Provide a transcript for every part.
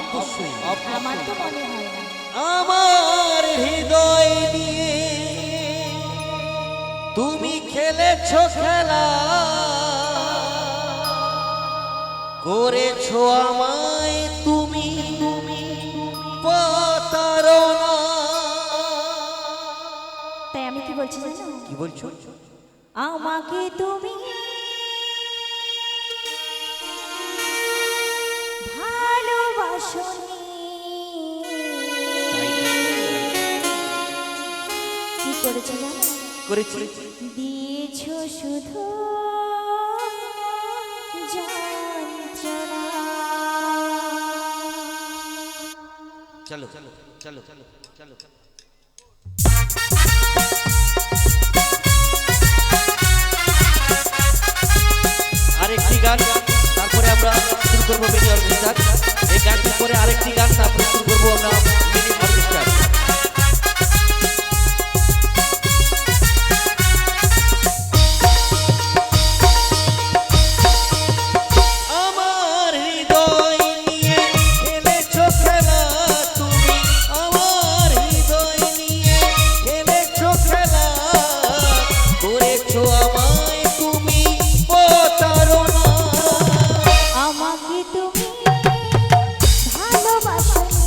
অবশ্যই আমার তো মনে হয় না। আমার হৃদয় নিয়ে তুমি খেলেছো খেলা, করেছো আমায় তুমি প্রতারণা। তাই আমি কি বলছি জানো? কি বলছো? আমাকে তুমি ভালোবাসনি, কি করেছো জানো? করেছি। দিয়েছো শুধু যন্ত্রণা। চলো চলো চলো চলো চলো। আরেকটি গান, তারপরে আমরা শুরু করবো মিনি অর্কেস্ট্রা। এই গানটির পরে আরেকটি গান, তারপরে শুরু করবো আমরা মিনি অর্কেস্ট্রা। আমার হৃদয় নিয়ে খেলেছো খেলা তুমি, আমার হৃদয় নিয়ে খেলেছো খেলা, করেছো আমায় তুমি প্রতারণা। আমাকে তুমি ভালোবাসনি,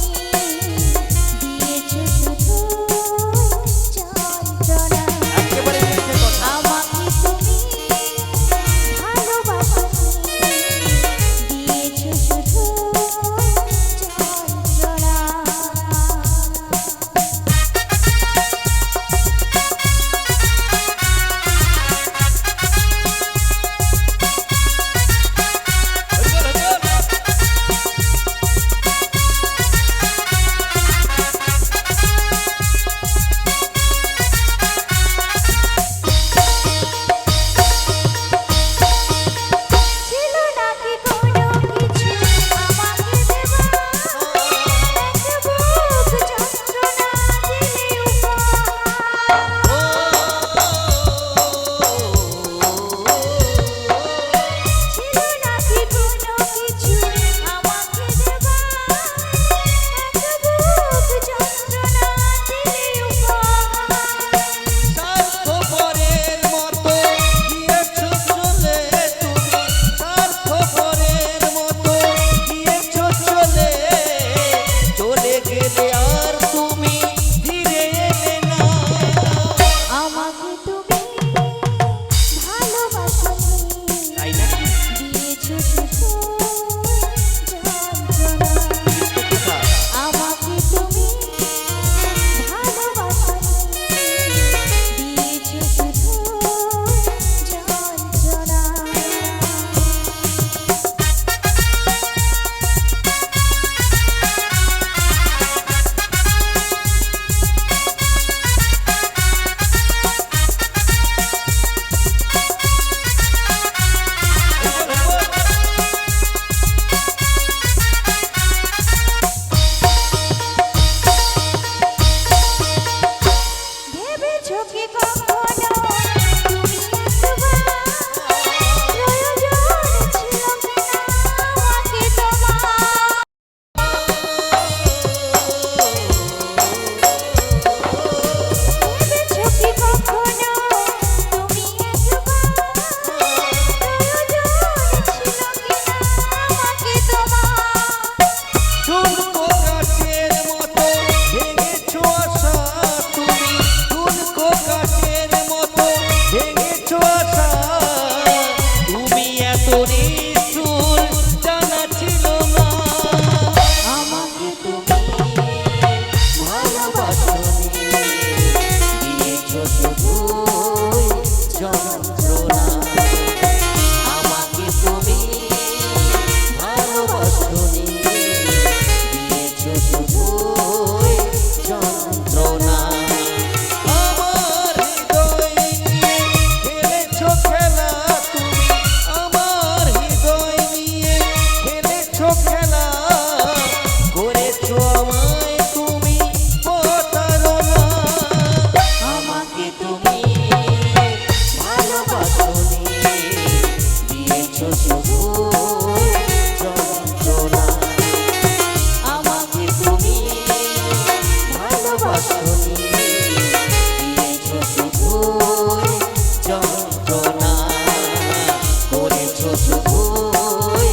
ভুই